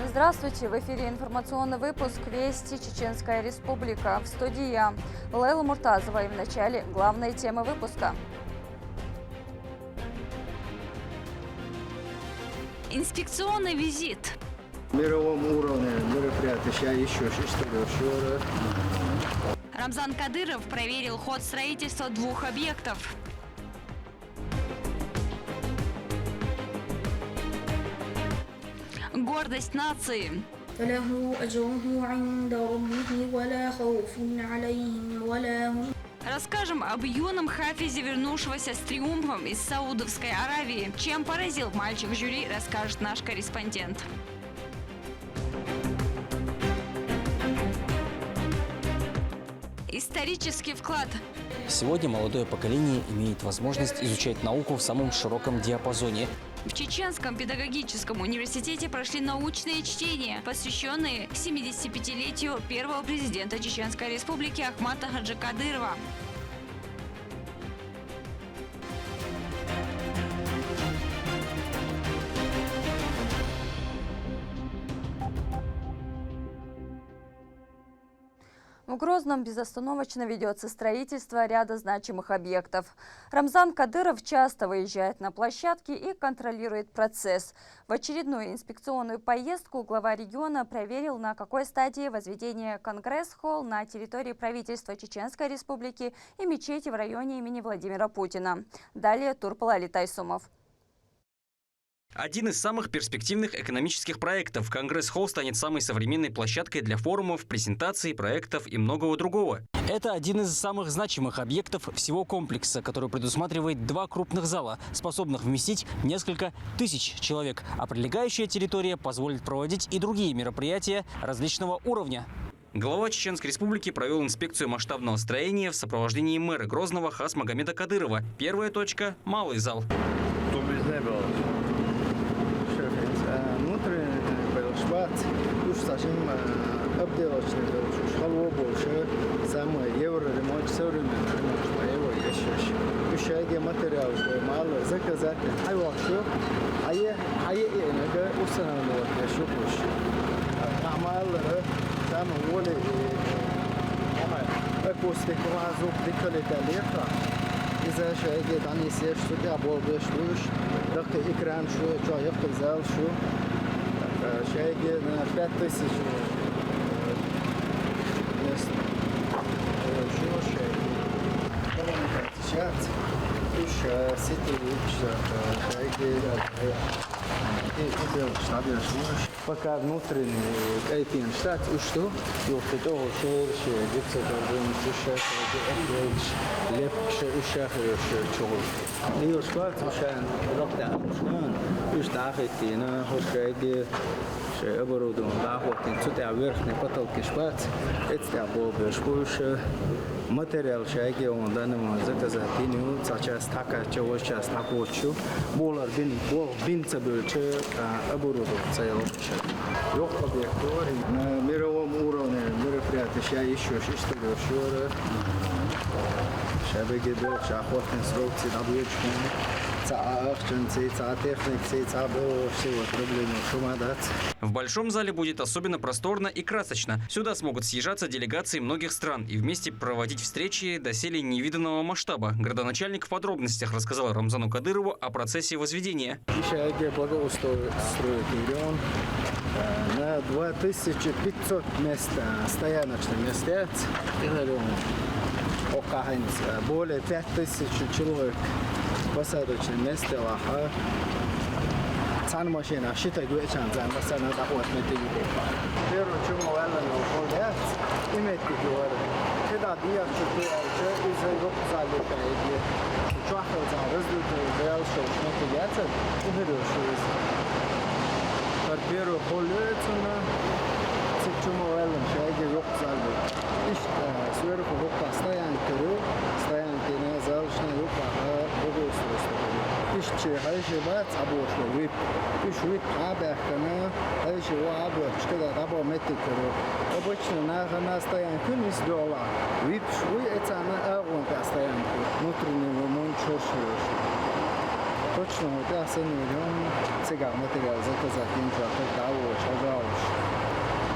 Здравствуйте! В эфире информационный выпуск «Вести. Чеченская Республика». В студии я, Лейла Муртазова, и в начале главные темы выпуска. Инспекционный визит. Мировом уровне мероприятия еще. Рамзан Кадыров проверил ход строительства 2 объектов. Гордость нации. Расскажем об юном хафизе, вернувшегося с триумфом из Саудовской Аравии. Чем поразил мальчик жюри, расскажет наш корреспондент. Исторический вклад. Сегодня молодое поколение имеет возможность изучать науку в самом широком диапазоне. В Чеченском педагогическом университете прошли научные чтения, посвященные 75-летию первого президента Чеченской Республики Ахмата Хаджи Кадырова. В Грозном безостановочно ведется строительство ряда значимых объектов. Рамзан Кадыров часто выезжает на площадки и контролирует процесс. В очередную инспекционную поездку глава региона проверил, на какой стадии возведения Конгресс-холл на территории правительства Чеченской Республики и мечети в районе имени Владимира Путина. Далее Турпал Тайсумов. Один из самых перспективных экономических проектов. Конгресс-холл станет самой современной площадкой для форумов, презентаций, проектов и многого другого. Это один из самых значимых объектов всего комплекса, который предусматривает 2 крупных зала, способных вместить несколько тысяч человек. А прилегающая территория позволит проводить и другие мероприятия различного уровня. Глава Чеченской Республики провел инспекцию масштабного строения в сопровождении мэра Грозного Хасмагомеда Кадырова. Первая точка – малый зал. إذا شايفت عني سير شو دي عبور بيشوش رق إكرام شو جا يفقد زال شو شايفت أنا بتسي شو نست شو شايفت طبعا تشات وش سيتي وش شايفت пока внутренний эйпин штат что ёхты того что гипса должен сушать лепше ушах чего и ушат ушан рокда ушан уштахитина хошеги оборудован дохотин цутя верхний потолки шпац это было шпуш материал шайги он данным заказать ину сейчас така чего сейчас такочу болар бин цабылче оборудован целый ёх объекты на мировом уровне мероприятия еще что шабеги до шахотин срок цидабучки В большом зале будет особенно просторно и красочно. Сюда смогут съезжаться делегации многих стран и вместе проводить встречи доселе невиданного масштаба. Градоначальник в подробностях рассказал Рамзану Кадырову о процессе возведения. На 2500 мест стояночных мест. Более 5000 человек. посадочное место лаха цан машина шита гуечан зан басана захват мети первое чему вално уходят имеет говор когда dia что из его залы пойди чахал за раздут реал что метияться уходишь первое полюется на чему вално шайги его залы иш сверху вот стоянки на залшный рука ишче хайшебат абошло вип ишвит абахкана хайшева абошкада або метикро обычно на стоянке не сдола вип швы это на агон стоянку внутренний ремонт чёршёш то срочного, да, сынуем, цыган материал заказать, нельзя, когда уж,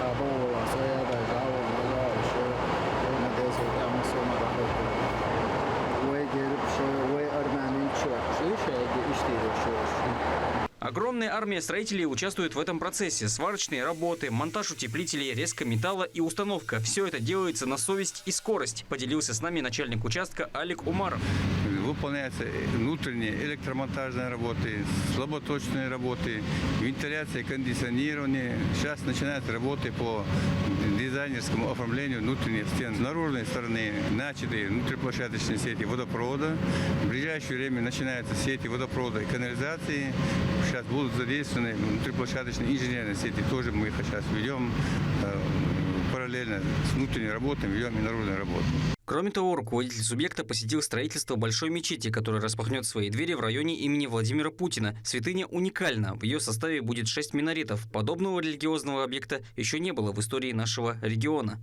а было своя дорога, еще на дезу, там сумма работает. Ой, гербши, ой, армянин, слышишь, Огромная армия строителей участвует в этом процессе. Сварочные работы, монтаж утеплителей, резка металла и установка. Все это делается на совесть и скорость, поделился с нами начальник участка Алик Умаров. Выполняются внутренние электромонтажные работы, слаботочные работы, вентиляция, кондиционирование. Сейчас начинаются работы по дизайнерскому оформлению внутренних стен. С наружной стороны начаты внутриплощадочные сети водопровода. В ближайшее время начинаются сети водопровода и канализации. Сейчас будут задействованы внутриплощадочные инженерные сети. Тоже мы их сейчас ведем параллельно с внутренней работой, ведем и наружную работу. Кроме того, руководитель субъекта посетил строительство большой мечети, которая распахнет свои двери в районе имени Владимира Путина. Святыня уникальна. В ее составе будет 6 минаретов. Подобного религиозного объекта еще не было в истории нашего региона.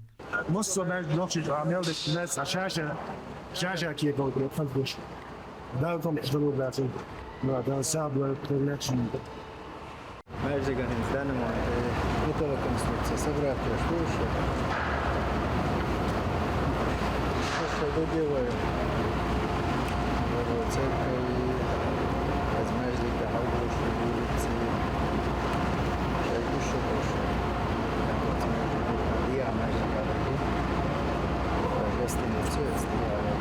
Что делаю? Церковь, возможно, хорошие улицы, еще больше. Я божественный цвет сделали.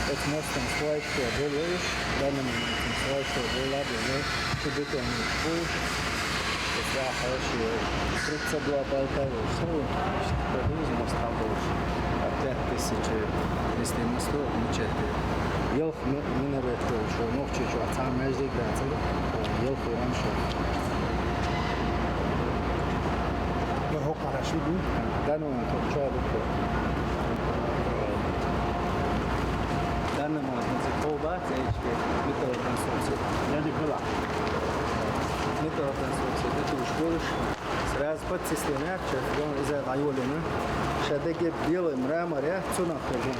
Это мостом свайку делаешь, в данном моменте свайку делали, чтобы это не был. Это хорошие. 32 полтора, все, что моста больше. 5300 мостов, мечети. Елх минарет тоже, но чуть-чуть, а сам между границами, елх раньше. Ну, хорошо, да, ну, то что это? Да, ну, это колба, цечки, металлоконструкция. Я не была. Металлоконструкция, это уж больше. Сразу под системой, он из-за района. Шадеге белый мрамор, я цена хожу.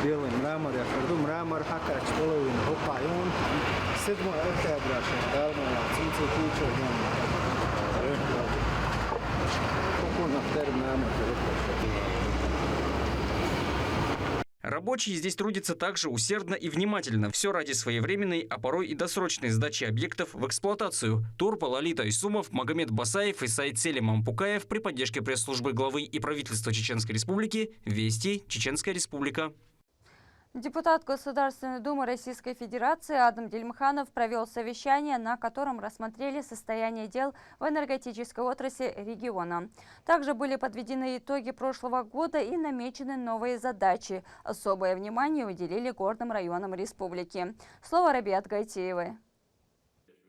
Белый мрамор, я хожу, мрамор хакач, половин, хопайон. 7 октября, давно, цинцы куча, Рабочие здесь трудятся также усердно и внимательно. Все ради своевременной, а порой и досрочной сдачи объектов в эксплуатацию. Турпа, Лолита Исумов, Магомед Басаев и Саид Селим Ампукаев при поддержке пресс-службы главы и правительства Чеченской Республики. Вести, Чеченская Республика. Депутат Государственной Думы Российской Федерации Адам Дильмханов провел совещание, на котором рассмотрели состояние дел в энергетической отрасли региона. Также были подведены итоги прошлого года и намечены новые задачи. Особое внимание уделили горным районам республики. Слово Рабиат Гайтеевой.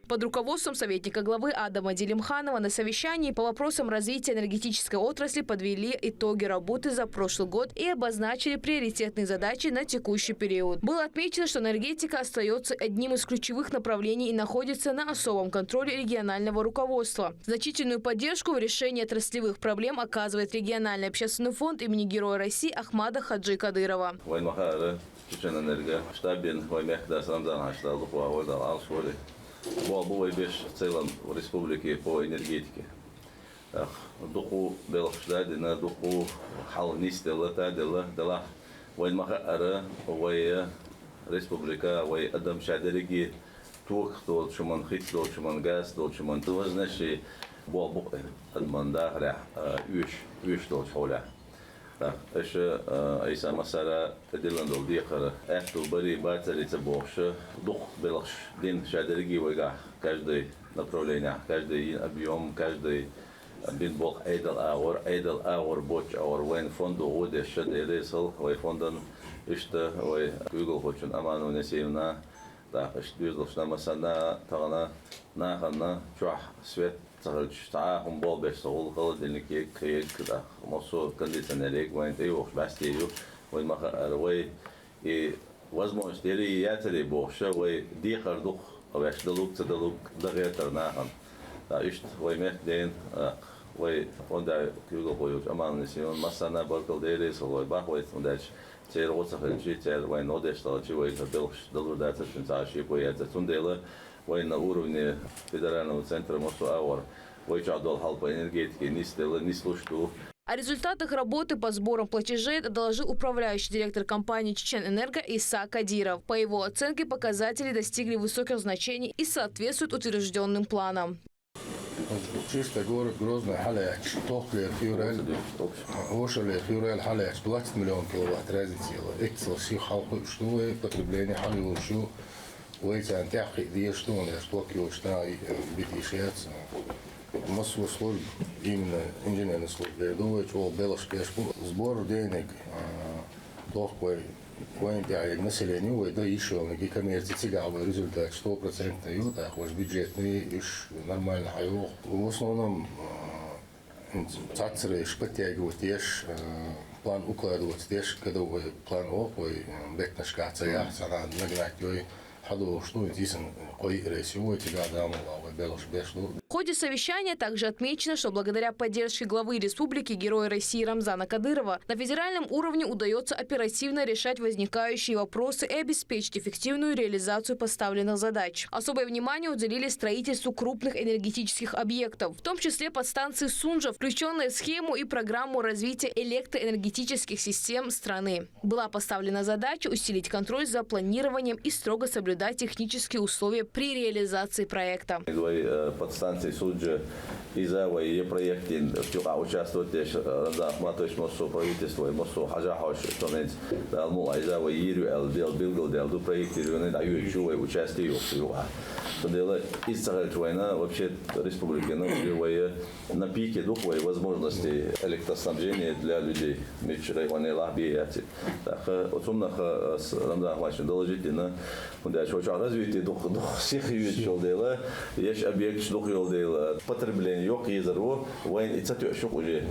Под руководством советника главы Адама Дилимханова на совещании по вопросам развития энергетической отрасли подвели итоги работы за прошлый год и обозначили приоритетные задачи на текущий период. Было отмечено, что энергетика остается одним из ключевых направлений и находится на особом контроле регионального руководства. Значительную поддержку в решении отраслевых проблем оказывает региональный общественный фонд имени Героя России Ахмада Хаджи Кадырова. Был беш в целом в республике по энергетике. Духу был на духу халнисте летадела дела. Вой маха вой республика вой адам шадериги тух тот шуман хит тот шуман газ тот шуман твознаши был бук адманда хля үш тот холя. Еще айса масара делан дол диахара. Эхту бери батарица бокша. Дух белаш дин шадериги войга. Каждый направление, каждый объем, каждый бин бок эйдал аур боч аур вайн фонду оде шаделесал вай фондан ишта вай Google хочун аману несеевна. Да, ишта юзлов шнамасана тагана нахана чуах свет. تعاهم بول بيشتغل غلط إنك كيك كده مصور كنديشنريك وين تيوخ باستيو وين ما روي وزمو اشتري ياتري بوخشة وي دي خردوخ أو يشتغلوك تدلوك دغيتر ناهم دا إشت وي مهدين وي فوندا كيوغو بويوش أمان نسيون مسانا بركل ديريس وي باخويت ونداش تير وصخلشي تير وين نودشتالشي وين تبلش دلودات تنساشي وين تنديلا وين уровне федерального центра Мосуауэр ويجعدوا الحلبة энергетики не слушают. О результатах работы по сборам платежей доложил управляющий директор компании «Чеченэнерго» Иса Кадиров. По его оценке, показатели достигли высоких значений и соответствуют утвержденным планам. Чистый город Грозный, Халяч, Тохлер, Фюрель, Ошеле, Фюрель, Халяч, 20 миллионов киловатт разницы. Эксел, Сихалху, что потребление Халю, что эти антяхи, где что он, что что битишец. Массовые службы, именно инженерные службы, я думаю, что белорусский сбор денег, такой населению, это еще на коммерции цигавый результат 100%, так вот бюджетный, нормально, в основном цацеры подтягивать, план укладывать, когда план опой, бетнашкаться, я сама нагнать, что здесь кой рейсовой тебя дамо, белорус. В ходе совещания также отмечено, что благодаря поддержке главы республики Героя России Рамзана Кадырова на федеральном уровне удается оперативно решать возникающие вопросы и обеспечить эффективную реализацию поставленных задач. Особое внимание уделили строительству крупных энергетических объектов, в том числе подстанции Сунжа, включенные в схему и программу развития электроэнергетических систем страны. Была поставлена задача усилить контроль за планированием и строго соблюдать технические условия при реализации проекта. Подстанции Суджа из-за и проекты участвуют правительство, правительство, хажахаш, что нет, далму из-за иру дел билгл дел до проекты регионы дают чувствуя участие в деле из-за война вообще республики на пике духовой возможности электроснабжения для людей. Мы вчера его не лабияти. Так от сумных с Рамзан Хвачин доложительно, развитие дух всех дела, есть объект дела потребление yok изеру, войн и цатю шок уже.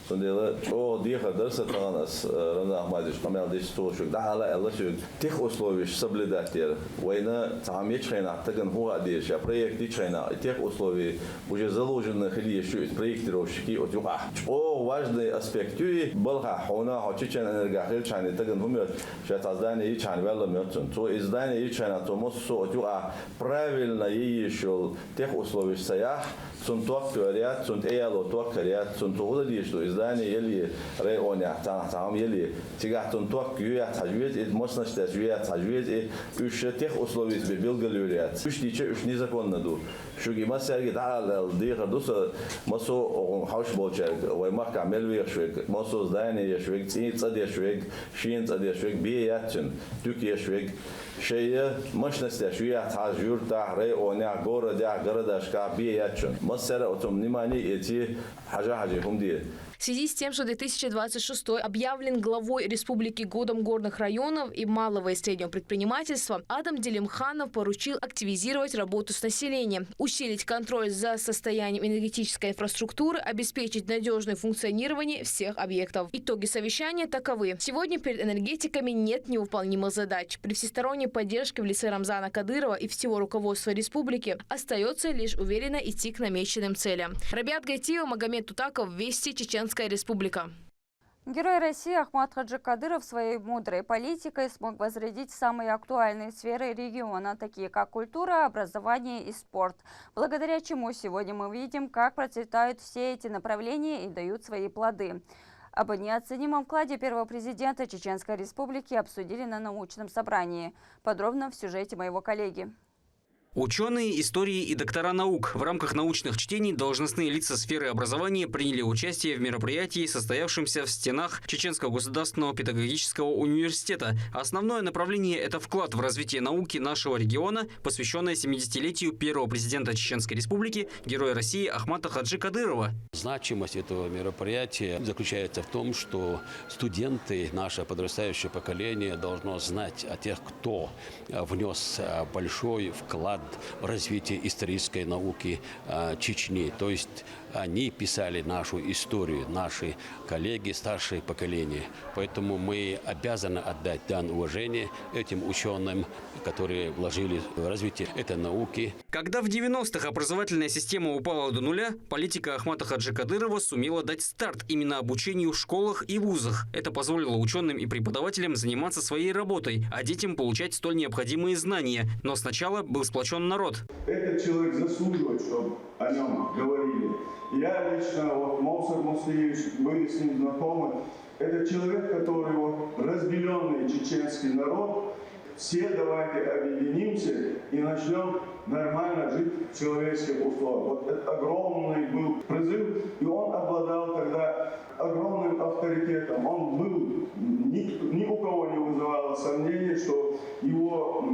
Сондела, что диха дерса танас Рамзан Ахмадович камел десь то, что да алла что тех условий соблюдать. Война там ечхайна таган хуа деш, а проект ечхайна тех условий уже заложено хили еще проектировщики от юга. О важный аспект юи балха хона Чеченэнерго хилчани таган хумер, что создание ечхайн велла мертвен. То издание ечхайна то моссо от юга правильно еще тех условий стоях. Сунтуак туарят, сунт эяло туакарят, сунтууда дишту издание ели районя там ели тигах сунтуак юя тажвид и мощность юя тажвид и уж тех условий белгалюрят. Уж ничего уж незаконно ду. Шуги массерги дал диха дуса массо хауш болчер, ваймах камелвир швек, массо здание швек, цинца швек, шинца швек, биятин, тюки швек. شيء مش نستشويه تاجور تحري أونيا غورة جا غرداش كابياتشون مسألة أتمنى إتي حاجة هم دي. В связи с тем, что 2026 объявлен главой Республики годом горных районов и малого и среднего предпринимательства, Адам Делимханов поручил активизировать работу с населением, усилить контроль за состоянием энергетической инфраструктуры, обеспечить надежное функционирование всех объектов. Итоги совещания таковы. Сегодня перед энергетиками нет невыполнимых задач. При всесторонней поддержке в лице Рамзана Кадырова и всего руководства республики остается лишь уверенно идти к намеченным целям. Рабиат Гайтиева, Магомед Тутаков, Вести, Чеченская Республика. Герой России Ахмат Хаджи Кадыров своей мудрой политикой смог возродить самые актуальные сферы региона, такие как культура, образование и спорт, благодаря чему сегодня мы видим, как процветают все эти направления и дают свои плоды. Об неоценимом вкладе первого президента Чеченской Республики обсудили на научном собрании. Подробно в сюжете моего коллеги. Ученые, истории и доктора наук в рамках научных чтений должностные лица сферы образования приняли участие в мероприятии, состоявшемся в стенах Чеченского государственного педагогического университета. Основное направление – это вклад в развитие науки нашего региона, посвященное 70-летию первого президента Чеченской Республики, Героя России Ахмата Хаджи Кадырова. Значимость этого мероприятия заключается в том, что студенты, наше подрастающее поколение, должно знать о тех, кто внес большой вклад развития исторической науки Чечни. То есть они писали нашу историю, наши коллеги, старшее поколение. Поэтому мы обязаны отдать данное уважение этим ученым, которые вложили в развитие этой науки. Когда в 90-х образовательная система упала до нуля, политика Ахмата Хаджи Кадырова сумела дать старт именно обучению в школах и вузах. Это позволило ученым и преподавателям заниматься своей работой, а детям получать столь необходимые знания. Но сначала был сплочен народ. Этот человек заслуживает, чтобы о нем говорили. Я лично, Моусар Муслиевич, были с ним знакомы. Это человек, который разделенный чеченский народ. Все давайте объединимся и начнем нормально жить в человеческих условиях. Вот это огромный был призыв, и он обладал тогда огромным авторитетом. Он был, ни у кого не вызывало сомнений, что его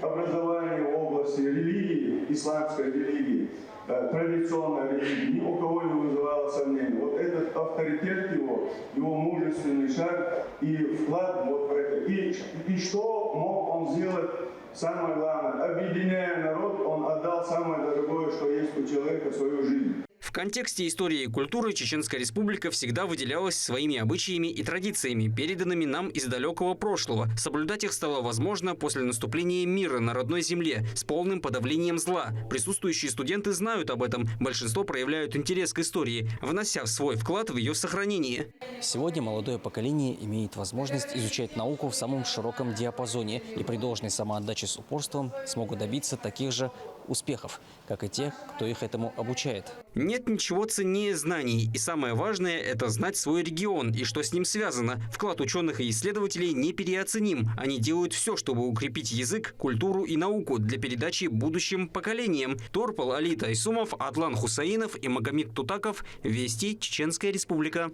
образование в области религии, исламской религии, традиционной религии, ни у кого не вызывало сомнений. Вот этот авторитет его мужественный шаг и вклад вот в это. И что мог он сделать? Самое главное, объединяя народ, он отдал самое дорогое, что есть у человека, свою жизнь. В контексте истории и культуры Чеченская Республика всегда выделялась своими обычаями и традициями, переданными нам из далекого прошлого. Соблюдать их стало возможно после наступления мира на родной земле с полным подавлением зла. Присутствующие студенты знают об этом. Большинство проявляют интерес к истории, внося свой вклад в ее сохранение. Сегодня молодое поколение имеет возможность изучать науку в самом широком диапазоне и при должной самоотдаче с упорством смогут добиться таких же успехов, как и те, кто их этому обучает. Нет ничего ценнее знаний. И самое важное – это знать свой регион и что с ним связано. Вклад ученых и исследователей не переоценим. Они делают все, чтобы укрепить язык, культуру и науку для передачи будущим поколениям. Торпал Али Тайсумов, Атлан Хусаинов и Магомед Тутаков. Вести, Чеченская Республика.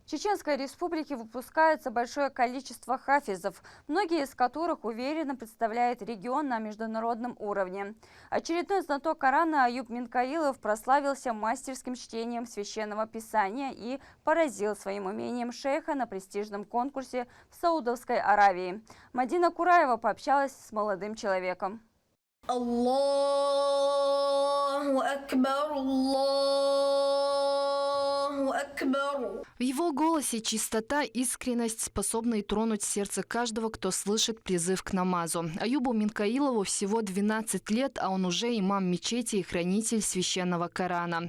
В Чеченской Республике выпускается большое количество хафизов, многие из которых уверенно представляют регион на международном уровне. Очередной знаток Корана Аюб Минкаилов прославился мастерским чтением священного писания и поразил своим умением шейха на престижном конкурсе в Саудовской Аравии. Мадина Кураева пообщалась с молодым человеком. Аллаху акбар, Аллаху акбар. В его голосе чистота, искренность, способные тронуть сердце каждого, кто слышит призыв к намазу. Аюбу Минкаилову всего 12 лет, а он уже имам мечети и хранитель священного Корана.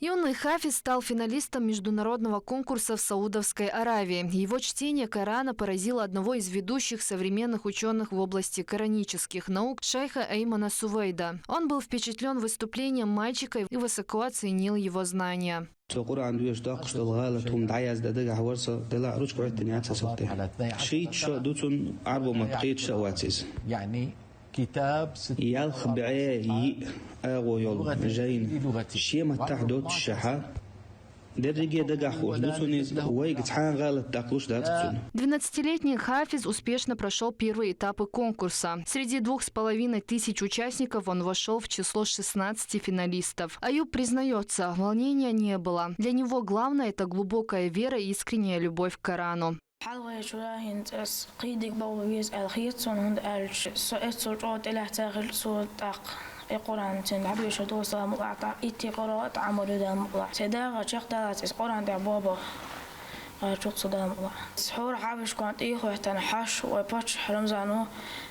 Юный хафиз стал финалистом международного конкурса в Саудовской Аравии. Его чтение Корана поразило одного из ведущих современных ученых в области коранических наук шейха Эймана Сувейда. Он был впечатлен выступлением мальчика и высоко оценил его знания. Двенадцатилетний хафиз успешно прошел первые этапы конкурса. Среди 2500 участников он вошел в число 16 финалистов. Аюб признается, волнения не было. Для него главное – это глубокая вера и искренняя любовь к Корану. القرآن تنعبي شدوا صام وأعطى إتي قراءة عمل دام الله سيدا شيخ دارت القرآن ده بابا شوق صدام الله سحور حابش كنت إيه وحتنا حش وباتش حرم زانو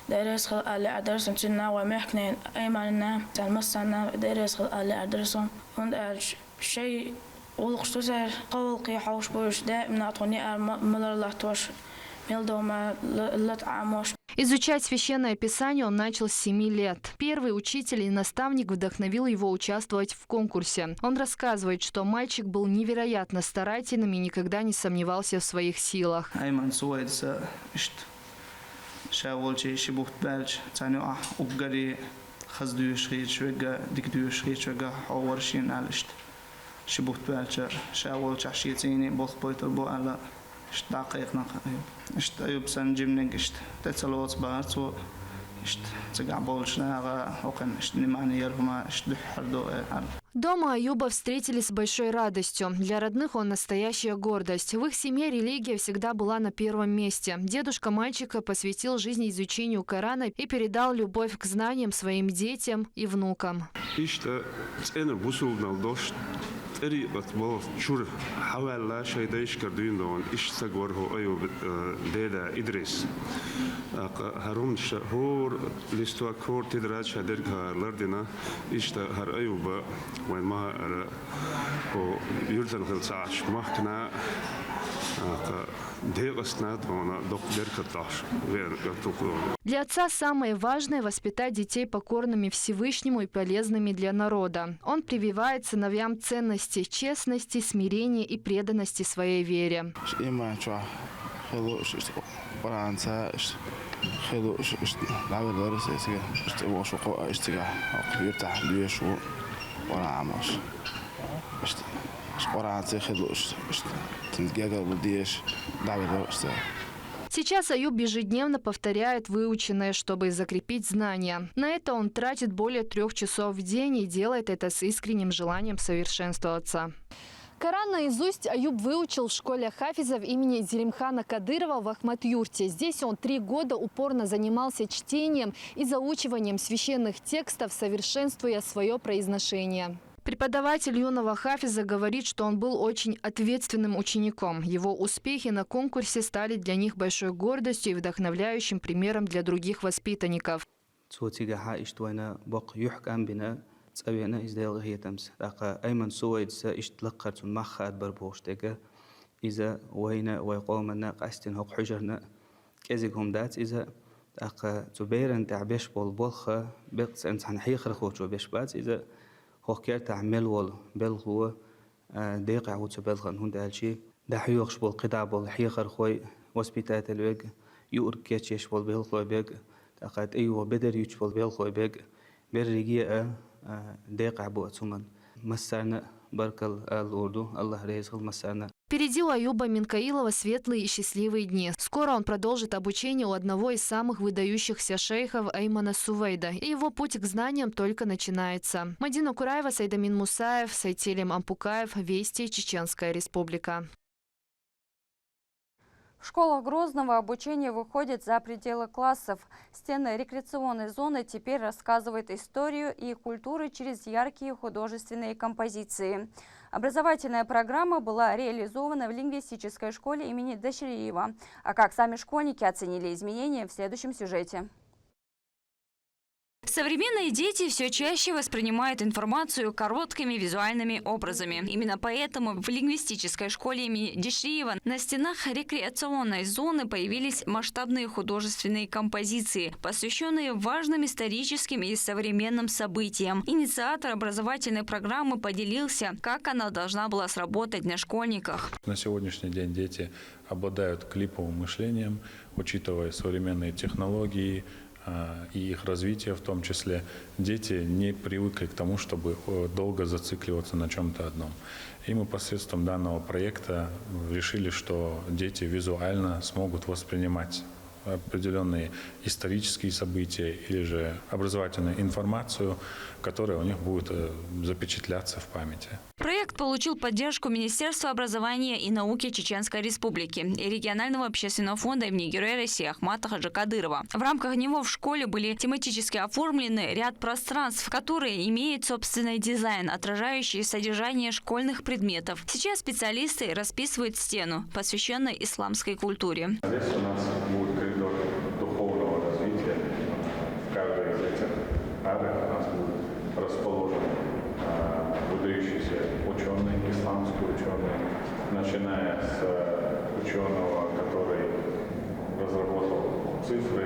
درس خل اللي أدرسن تنا ومحكنين أيماننا تلمسنا درس خل اللي أدرسن هند شيء ولقشتو سر قول قيحوش بوش دائما أطوني ملر الله توش ملدوما لتعاموش. Изучать священное писание он начал с 7 лет. Первый учитель и наставник вдохновил его участвовать в конкурсе. Он рассказывает, что мальчик был невероятно старательным и никогда не сомневался в своих силах. دقيقنا أيوب سنجمنك تتصلوات بارتو Дома Аюба встретили с большой радостью. Для родных он настоящая гордость. В их семье религия всегда была на первом месте. Дедушка мальчика посвятил жизнь изучению Корана и передал любовь к знаниям своим детям и внукам. Для отца самое важное – воспитать детей покорными Всевышнему и полезными для народа. Он прививает сыновьям ценности честности, смирения и преданности своей вере. Сейчас Аюб ежедневно повторяет выученное, чтобы закрепить знания. На это он тратит более 3 часов в день и делает это с искренним желанием совершенствоваться. Коран наизусть Аюб выучил в школе хафизов имени Зелимхана Кадырова в Ахмат-Юрте. Здесь он 3 года упорно занимался чтением и заучиванием священных текстов, совершенствуя свое произношение. Преподаватель юного хафиза говорит, что он был очень ответственным учеником. Его успехи на конкурсе стали для них большой гордостью и вдохновляющим примером для других воспитанников. هوكر تعمل وال بلغو دقيقة عود بلغن هون دالشي ده حيوخش بالقطع بالحيخر خوي وسبيتات الوج يوركيتش بالبلغو بيج تقات أيوة بدر يوش بالبلغو بيج بالرجية دقيقة عبو ثمن مسرنا بركل الأردو الله رزق مسرنا. Впереди у Аюба Минкаилова светлые и счастливые дни. Скоро он продолжит обучение у одного из самых выдающихся шейхов Эймана Сувейда. И его путь к знаниям только начинается. Мадина Кураева, Сайдамин Мусаев, Сайтелем Ампукаев, Вести, Чеченская Республика. В школах Грозного обучение выходит за пределы классов. Стены рекреационной зоны теперь рассказывают историю и культуру через яркие художественные композиции. Образовательная программа была реализована в лингвистической школе имени Дашириева. А как сами школьники оценили изменения, в следующем сюжете. Современные дети все чаще воспринимают информацию короткими визуальными образами. Именно поэтому в лингвистической школе имени Дешриева на стенах рекреационной зоны появились масштабные художественные композиции, посвященные важным историческим и современным событиям. Инициатор образовательной программы поделился, как она должна была сработать на школьниках. На сегодняшний день дети обладают клиповым мышлением, учитывая современные технологии, и их развитие в том числе. Дети не привыкли к тому, чтобы долго зацикливаться на чем-то одном. И мы посредством данного проекта решили, что дети визуально смогут воспринимать определенные исторические события или же образовательную информацию, которая у них будет запечатляться в памяти. Проект получил поддержку Министерства образования и науки Чеченской Республики и регионального общественного фонда имени Героя России Ахмата Хаджи Кадырова. В рамках него в школе были тематически оформлены ряд пространств, которые имеют собственный дизайн, отражающий содержание школьных предметов. Сейчас специалисты расписывают стену, посвященную исламской культуре. Здесь у нас будет коридор духовного развития. В каждой из этих арок у нас будет расположен выдающийся ученый, исламский ученый, начиная с ученого, который разработал цифры,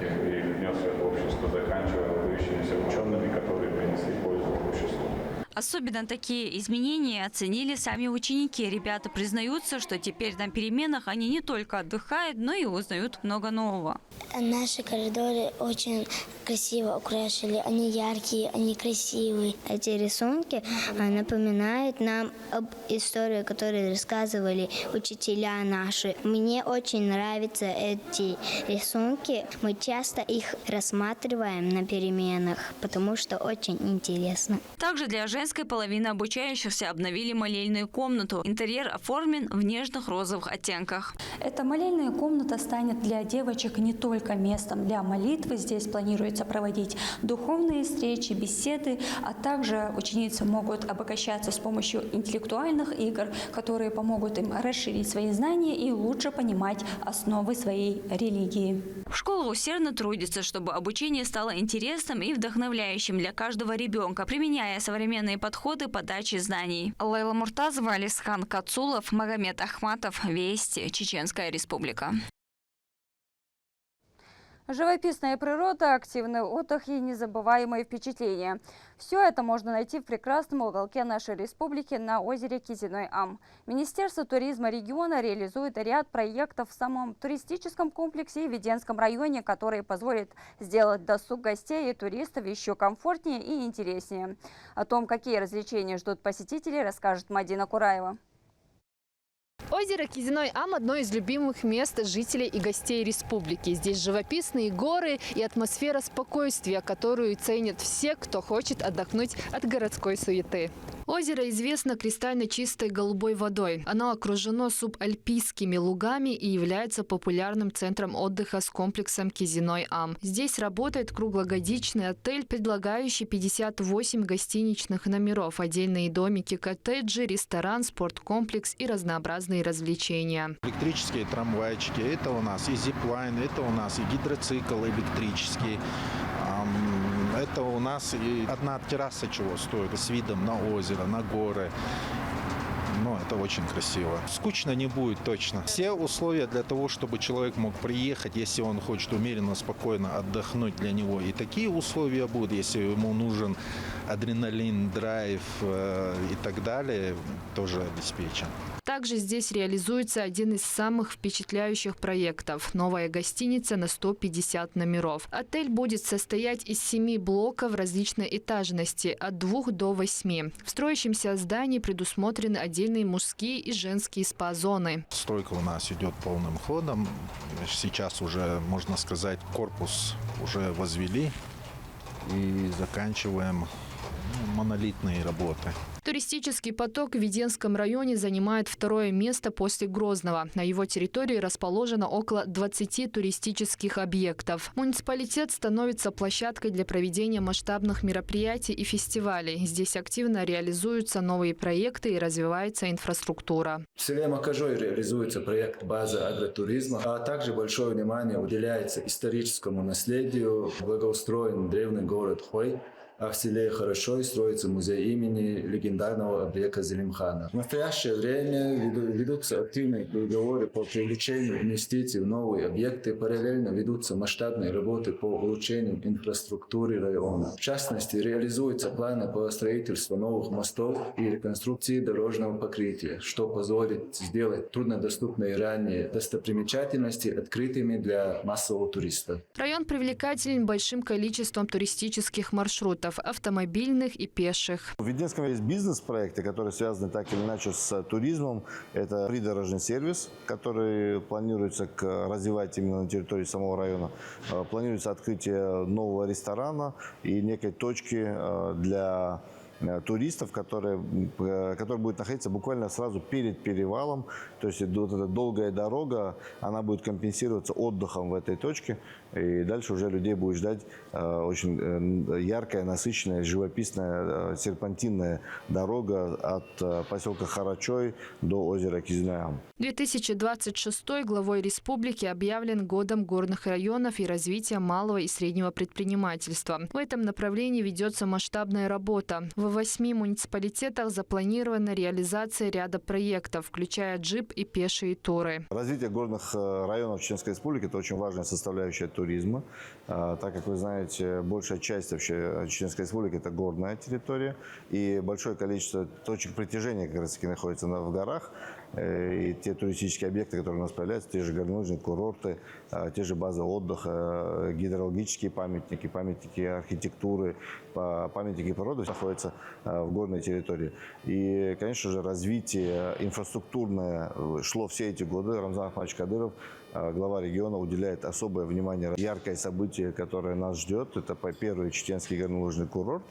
и внес их в общество, заканчивая выдающимися учеными, которые принесли пользу обществу. Особенно такие изменения оценили сами ученики. Ребята признаются, что теперь на переменах они не только отдыхают, но и узнают много нового. Наши коридоры очень красиво украшены, они яркие, они красивые. Эти рисунки напоминают нам об истории, которую рассказывали учителя наши. Мне очень нравятся эти рисунки. Мы часто их рассматриваем на переменах, потому что очень интересно. Также для женской половины обучающихся обновили молельную комнату. Интерьер оформлен в нежных розовых оттенках. Эта молельная комната станет для девочек не только местом для молитвы. Здесь планируется проводить духовные встречи, беседы, а также ученицы могут обогащаться с помощью интеллектуальных игр, которые помогут им расширить свои знания и лучше понимать основы своей религии. Школа усердно трудится, чтобы обучение стало интересным и вдохновляющим для каждого ребенка, применяя современные подходы подачи знаний. Лейла Муртазова, Алисхан Кацулов, Магомед Ахматов, Вести, Чеченская Республика. Живописная природа, активный отдых и незабываемые впечатления. Все это можно найти в прекрасном уголке нашей республики на озере Кизиной-Ам. Министерство туризма региона реализует ряд проектов в самом туристическом комплексе и Веденском районе, которые позволят сделать досуг гостей и туристов еще комфортнее и интереснее. О том, какие развлечения ждут посетителей, расскажет Мадина Кураева. Озеро Кизиной-Ам – одно из любимых мест жителей и гостей республики. Здесь живописные горы и атмосфера спокойствия, которую ценят все, кто хочет отдохнуть от городской суеты. Озеро известно кристально чистой голубой водой. Оно окружено субальпийскими лугами и является популярным центром отдыха с комплексом Кизиной-Ам. Здесь работает круглогодичный отель, предлагающий 58 гостиничных номеров, отдельные домики, коттеджи, ресторан, спорткомплекс и разнообразные развлечения. Электрические трамвайчики, это у нас и зиплайн, это у нас и гидроцикл электрический. Это у нас и одна терраса чего стоит, с видом на озеро, на горы. Ну, это очень красиво. Скучно не будет точно. Все условия для того, чтобы человек мог приехать, если он хочет умеренно, спокойно отдохнуть, для него и такие условия будут. Если ему нужен адреналин, драйв и так далее, тоже обеспечен. Также здесь реализуется один из самых впечатляющих проектов – новая гостиница на 150 номеров. Отель будет состоять из 7 блоков различной этажности от 2 до 8. В строящемся здании предусмотрены отдельные мужские и женские спа-зоны. Стройка у нас идет полным ходом. Сейчас уже, можно сказать, корпус уже возвели и заканчиваем монолитные работы. Туристический поток в Веденском районе занимает второе место после Грозного. На его территории расположено около 20 туристических объектов. Муниципалитет становится площадкой для проведения масштабных мероприятий и фестивалей. Здесь активно реализуются новые проекты и развивается инфраструктура. В селе Макажой реализуется проект «База агротуризма», а также большое внимание уделяется историческому наследию. Благоустроен древний город Хой. А в селе Хорошой строится музей имени легендарного Абека Зелимхана. В настоящее время ведутся активные переговоры по привлечению инвестиций в новые объекты. Параллельно ведутся масштабные работы по улучшению инфраструктуры района. В частности, реализуются планы по строительству новых мостов и реконструкции дорожного покрытия, что позволит сделать труднодоступные ранее достопримечательности открытыми для массового туриста. Район привлекателен большим количеством туристических маршрутов, автомобильных и пеших. В Веденском есть бизнес-проекты, которые связаны так или иначе с туризмом. Это придорожный сервис, который планируется развивать именно на территории самого района. Планируется открытие нового ресторана и некой точки для туристов, который будет находиться буквально сразу перед перевалом. То есть вот эта долгая дорога, она будет компенсироваться отдыхом в этой точке. И дальше уже людей будет ждать очень яркая, насыщенная, живописная, серпантинная дорога от поселка Харачой до озера Кизиной-Ам. 2026 главой республики объявлен годом горных районов и развития малого и среднего предпринимательства. В этом направлении ведется масштабная работа. В В 8 муниципалитетах запланирована реализация ряда проектов, включая джип и пешие туры. Развитие горных районов Чеченской Республики – это очень важная составляющая туризма. Так как вы знаете, большая часть вообще Чеченской Республики – это горная территория. И большое количество точек притяжения как раз таки находится в горах. И те туристические объекты, которые у нас появляются, те же горнолыжные курорты, те же базы отдыха, гидрологические памятники, памятники архитектуры, памятники природы находятся в горной территории. И, конечно же, развитие инфраструктурное шло все эти годы. Рамзан Ахматович Кадыров, глава региона, уделяет особое внимание. Яркое событие, которое нас ждет, это первый чеченский горнолыжный курорт.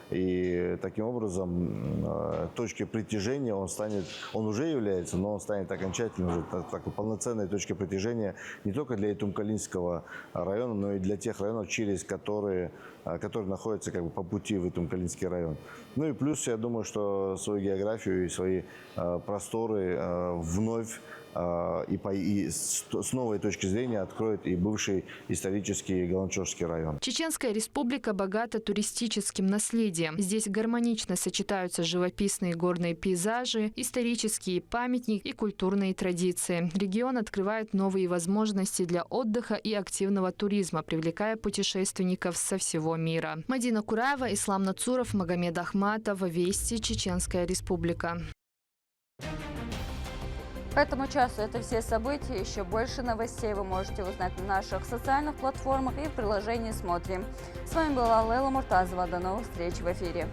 И таким образом точкой притяжения он уже является, но он станет окончательно уже такой полноценной точкой притяжения не только для Итумкалинского района, но и для тех районов, через которые находятся как бы по пути в Итумкалинский район. Ну и плюс, я думаю, что свою географию и свои просторы вновь и с новой точки зрения откроет и бывший исторический Галанчожский район. Чеченская республика богата туристическим наследием. Здесь гармонично сочетаются живописные горные пейзажи, исторические памятники и культурные традиции. Регион открывает новые возможности для отдыха и активного туризма, привлекая путешественников со всего мира. Мадина Кураева, Ислам Нацуров, Магомед Ахматов, Вести, Чеченская республика. К этому часу это все события. Еще больше новостей вы можете узнать на наших социальных платформах и в приложении «Смотрим». С вами была Лейла Муртазова. До новых встреч в эфире.